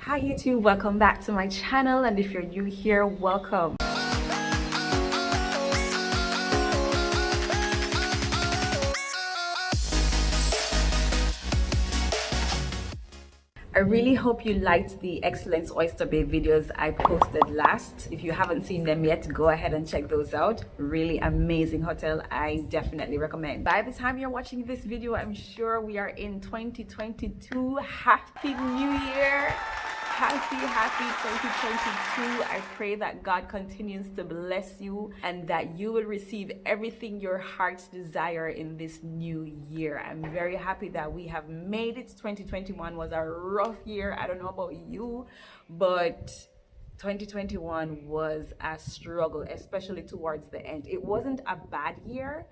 Hi YouTube, welcome back to my channel, and if you're new here, welcome. I really hope you liked the Excellence Oyster Bay videos I posted last. If you haven't seen them yet, go ahead and check those out. Really amazing hotel. I definitely recommend. By the time you're watching this video, I'm sure we are in 2022. Happy New Year! Happy 2022. I pray that God continues to bless you and that you will receive everything your hearts desire in this new year. I'm very happy that we have made it. 2021 was a rough year. I don't know about you, but 2021 was a struggle, especially towards the end. It wasn't a bad year,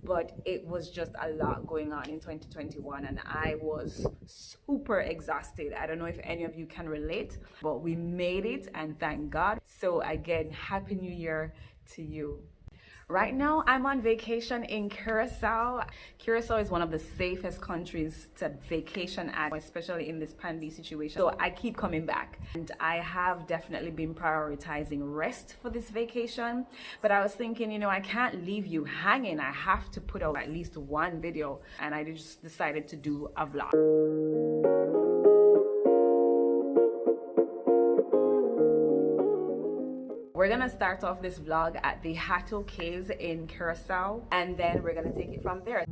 but it was just a lot going on in 2021, and I was super exhausted. I don't know if any of you can relate, but we made it, and thank God. So again, Happy New Year to you. Right now, I'm on vacation in Curacao. Curacao is one of the safest countries to vacation at, especially in this pandemic situation. So I keep coming back, and I have definitely been prioritizing rest for this vacation. But I was thinking, I can't leave you hanging. I have to put out at least one video, and I just decided to do a vlog. We're gonna start off this vlog at the Hato Caves in Curacao, and then we're gonna take it from there.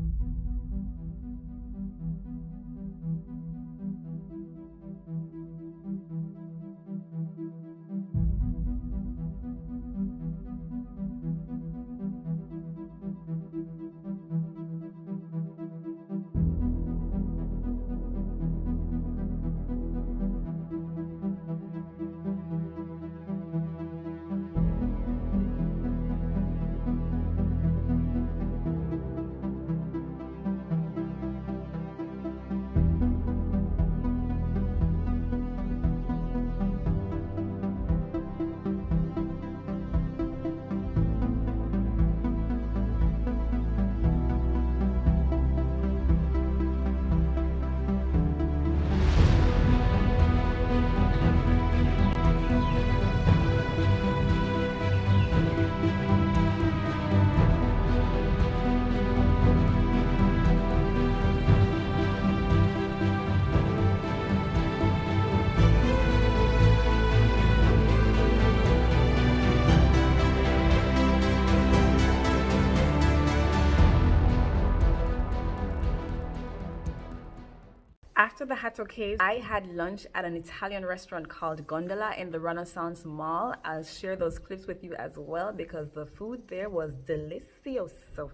After the Hato Cave, I had lunch at an Italian restaurant called Gondola in the Renaissance Mall. I'll share those clips with you as well because the food there was delicioso.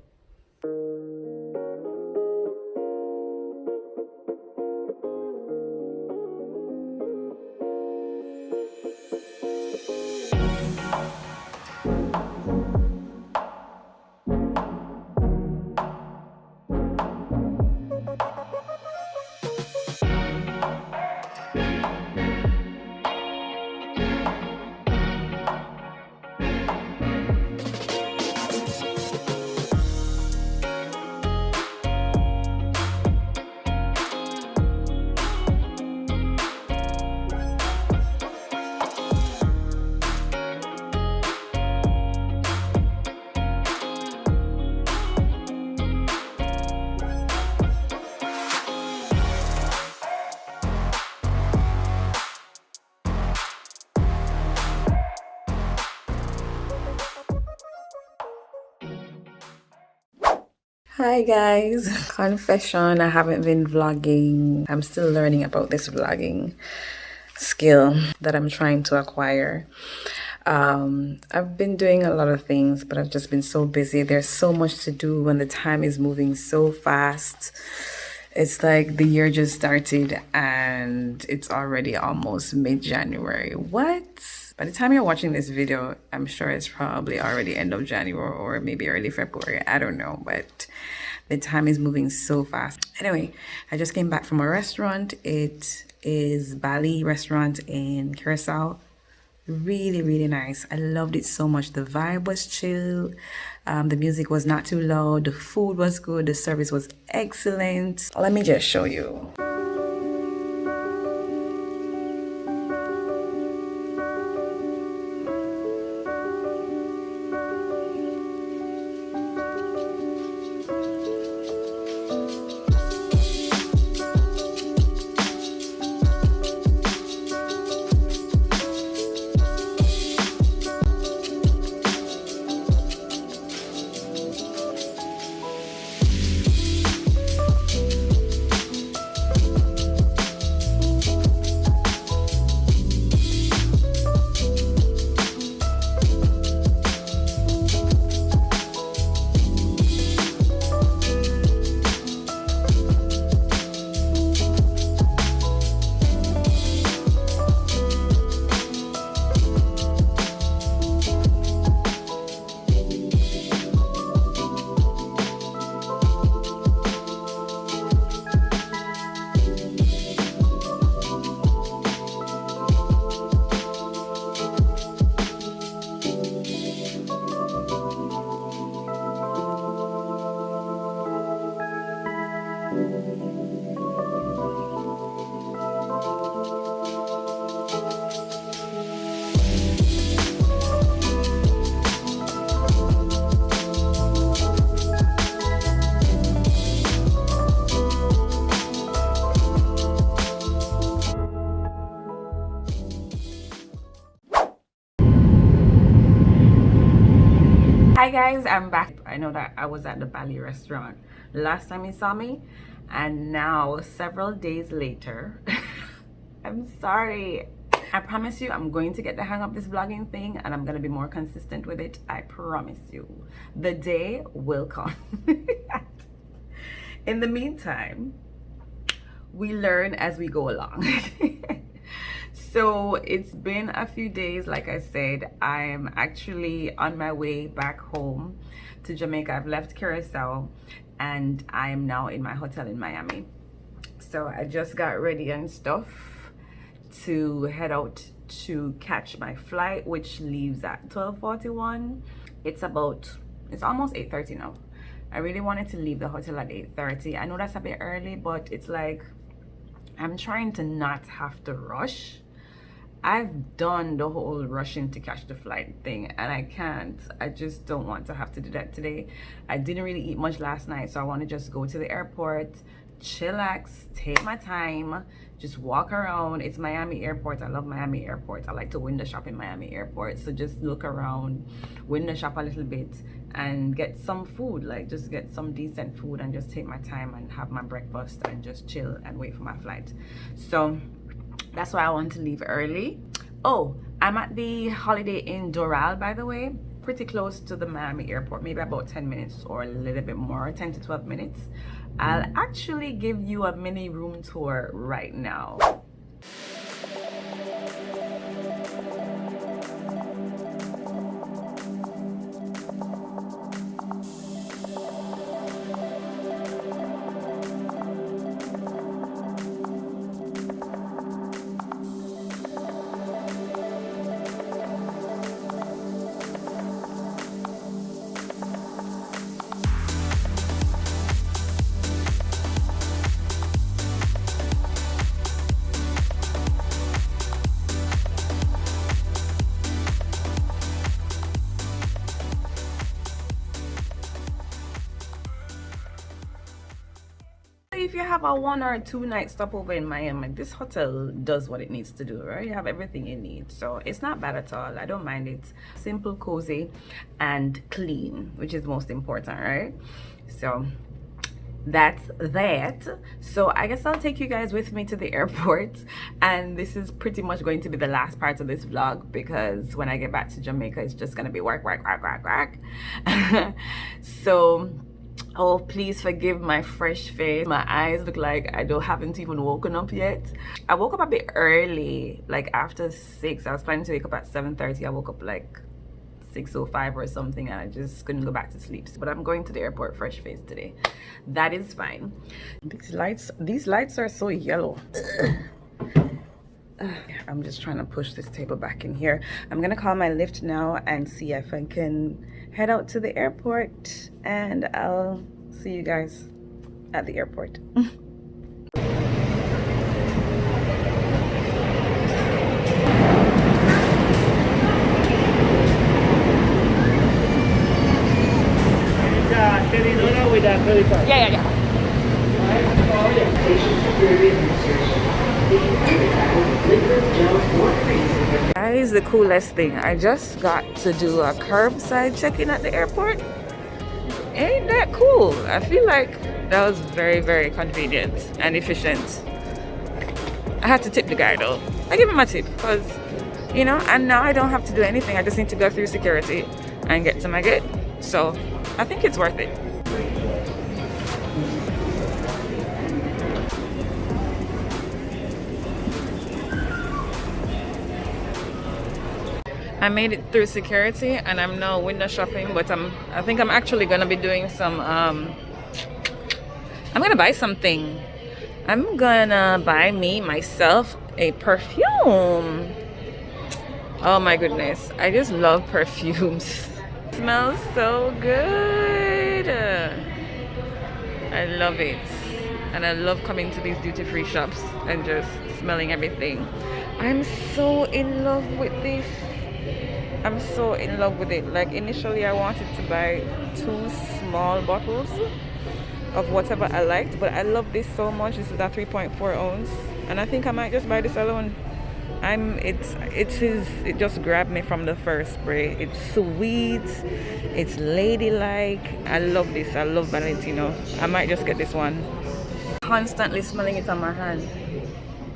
Hi guys, confession, I haven't been vlogging. I'm still learning about this vlogging skill that I'm trying to acquire. I've been doing a lot of things, but I've just been so busy. There's so much to do when the time is moving so fast. It's like the year just started and it's already almost mid-January. What? By the time you're watching this video, I'm sure it's probably already end of January or maybe early February. I don't know, but the time is moving so fast. Anyway, I just came back from a restaurant. It is Bali restaurant in Curacao. Really nice. I loved it so much. The vibe was chill. The music was not too loud. The food was good. The service was excellent. Let me just show you. Hi guys, I'm back. I know that I was at the Bali restaurant last time you saw me, and now several days later I'm sorry. I promise you I'm going to get the hang of this vlogging thing, and I'm gonna be more consistent with it. I promise you the day will come. In the meantime, we learn as we go along. So it's been a few days. Like I said, I'm actually on my way back home to Jamaica. I've left Curacao and I'm now in my hotel in Miami. So I just got ready and stuff to head out to catch my flight, which leaves at 12:41. It's almost 8:30 now. I really wanted to leave the hotel at 8:30. I know that's a bit early, but it's like I'm trying to not have to rush. I've done the whole rushing to catch the flight thing and I can't. I just don't want to have to do that today. I didn't really eat much last night, so I want to just go to the airport, chillax, take my time, just walk around. It's Miami Airport. I love Miami Airport. I like to window shop in Miami Airport. So just look around, window shop a little bit and get some food, like just get some decent food and just take my time and have my breakfast and just chill and wait for my flight. So that's why I want to leave early. Oh, I'm at the Holiday Inn Doral, by the way, pretty close to the Miami Airport, maybe about 10 minutes or a little bit more, 10 to 12 minutes. I'll actually give you a mini room tour right now. If you have a 1 or 2 night stopover in Miami, this hotel does what it needs to do, right? You have everything you need, so it's not bad at all. I don't mind it. Simple, cozy, and clean, which is most important, right? So that's that. So I guess I'll take you guys with me to the airport, and this is pretty much going to be the last part of this vlog because when I get back to Jamaica, it's just gonna be work. So oh, please forgive my fresh face. My eyes look like I haven't even woken up yet. I woke up a bit early, like after 6. I was planning to wake up at 7:30. I woke up like 6:05 or something and I just couldn't go back to sleep. But I'm going to the airport fresh face today. That is fine. These lights are so yellow. I'm just trying to push this table back in here. I'm gonna call my Lyft now and see if I can head out to the airport, and I'll see you guys at the airport. Yeah. That is the coolest thing. I just got to do a curbside check-in at the airport. Ain't that cool? I feel like that was very, very convenient and efficient. I had to tip the guy though. I give him a tip because, you know, and now I don't have to do anything. I just need to go through security and get to my gate. So I think it's worth it. I made it through security and I'm now window shopping, but I think I'm actually gonna be doing some I'm gonna buy something. I'm gonna buy myself a perfume. Oh my goodness, I just love perfumes. It smells so good. I love it. And I love coming to these duty-free shops and just smelling everything. I'm so in love with this. I'm so in love with it. Like initially I wanted to buy 2 small bottles of whatever I liked, but I love this so much. This is a 3.4 ounce and I think I might just buy this alone. it just grabbed me from the first spray. It's sweet, it's ladylike. I love this. I love Valentino. I might just get this one. Constantly smelling it on my hand.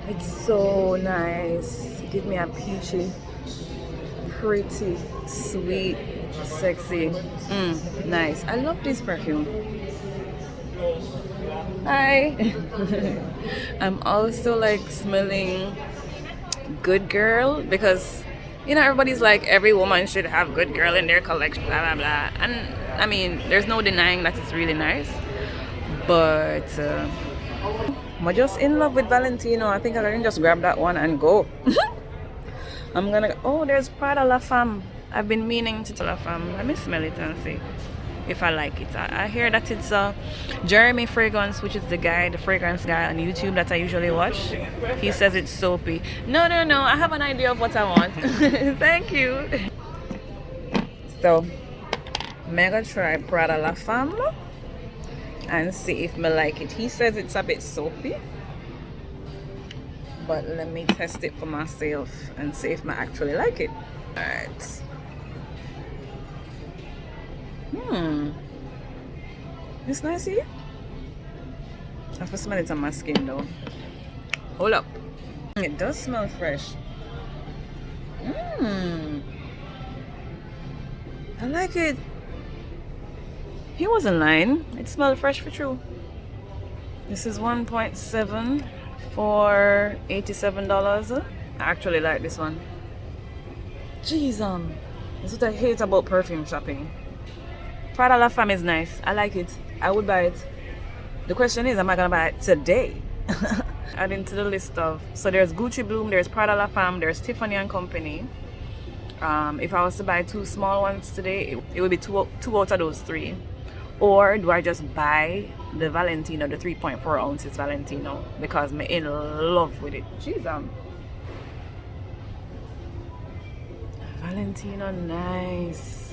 It's so nice. Give me a peachy, pretty, sweet, sexy. Nice. I love this perfume. Hi. I'm also like smelling Good Girl, because you know everybody's like every woman should have Good Girl in their collection, blah blah blah. And I mean, there's no denying that it's really nice, but I'm just in love with Valentino. I think I can just grab that one and go. I'm gonna. Oh, there's Prada La Femme. I've been meaning to tell La Femme. Let me smell it and see if I like it. I hear that it's Jeremy Fragrance, which is the fragrance guy on YouTube that I usually watch. He says it's soapy. No, I have an idea of what I want. Thank you. So, I'm gonna try Prada La Femme and see if I like it. He says it's a bit soapy, but let me test it for myself and see if I actually like it. Alright. It's nice here. I have to smell it on my skin though. Hold up. It does smell fresh. I like it. He wasn't lying. It smelled fresh for true. This is 1.7 for $87. I actually like this one. Jeez, that's what I hate about perfume shopping. Prada La Femme is nice. I like it. I would buy it. The question is, am I gonna buy it today? Adding to the list of, so there's Gucci Bloom, there's Prada La Femme, there's Tiffany and Company. If I was to buy 2 small ones today, it would be two out of those 3. Or do I just buy the Valentino, the 3.4 ounces Valentino, because I'm in love with it. Jeez, Valentino, nice.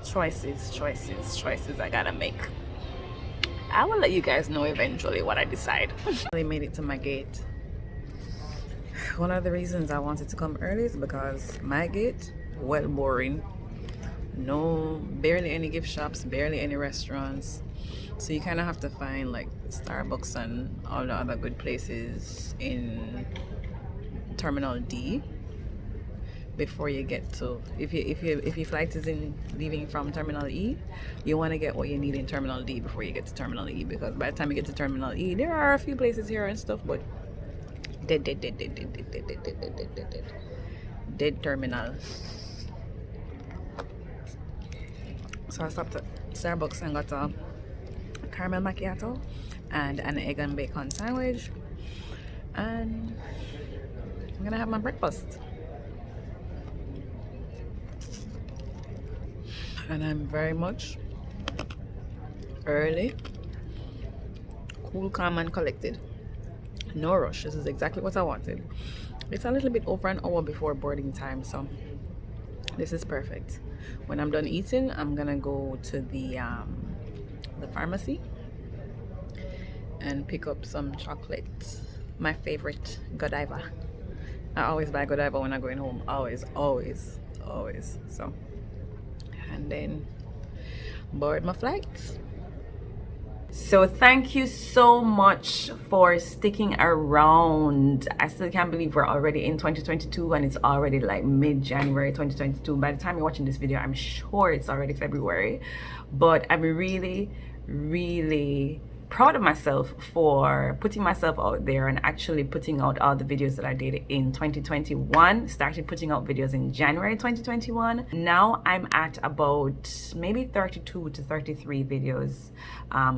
Choices I gotta make. I will let you guys know eventually what I decide. I made it to my gate. One of the reasons I wanted to come early is because my gate, well, boring. No, barely any gift shops, barely any restaurants. So you kind of have to find like Starbucks and all the other good places in Terminal D before you get to, if your flight is leaving from Terminal E, you want to get what you need in Terminal D before you get to Terminal E, because by the time you get to Terminal E, there are a few places here and stuff, but dead terminal. So I stopped at Starbucks and got a caramel macchiato and an egg and bacon sandwich, and I'm gonna have my breakfast. And I'm very much early, cool, calm and collected. No rush. This is exactly what I wanted. It's a little bit over an hour before boarding time, so this is perfect. When I'm done eating, I'm gonna go to the pharmacy and pick up some chocolate. My favorite, Godiva. I always buy Godiva when I'm going home. Always. So, and then board my flights. So thank you so much for sticking around. I still can't believe we're already in 2022 and it's already like mid-January 2022. By the time you're watching this video, I'm sure it's already February. But I'm really proud of myself for putting myself out there and actually putting out all the videos that I did in 2021. Started putting out videos in January 2021. Now I'm at about maybe 32 to 33 videos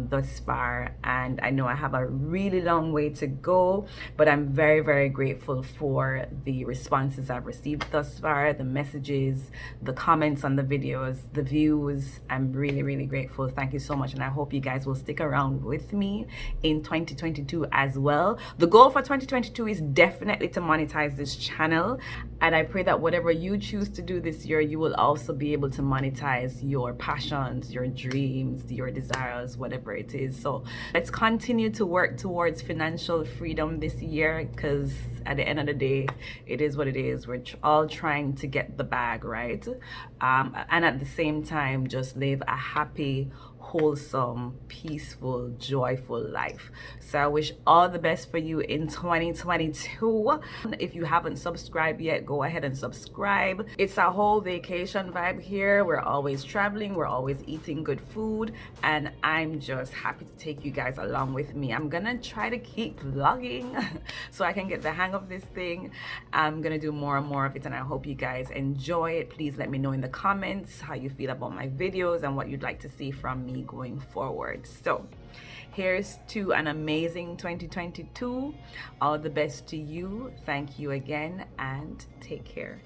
thus far, and I know I have a really long way to go, but I'm very grateful for the responses I've received thus far, the messages, the comments on the videos, the views. I'm really grateful. Thank you so much, and I hope you guys will stick around with with me in 2022 as well. The goal for 2022 is definitely to monetize this channel, and I pray that whatever you choose to do this year, you will also be able to monetize your passions, your dreams, your desires, whatever it is. So let's continue to work towards financial freedom this year, because at the end of the day, it is what it is. We're all trying to get the bag, right? And at the same time, just live a happy, wholesome, peaceful, joyful life. So I wish all the best for you in 2022. If you haven't subscribed yet, go ahead and subscribe. It's a whole vacation vibe here. We're always traveling, we're always eating good food, and I'm just happy to take you guys along with me. I'm gonna try to keep vlogging so I can get the hang of this thing. I'm gonna do more and more of it, and I hope you guys enjoy it. Please let me know in the comments how you feel about my videos and what you'd like to see from me going forward. So here's to an amazing 2022. All the best to you. Thank you again, and take care.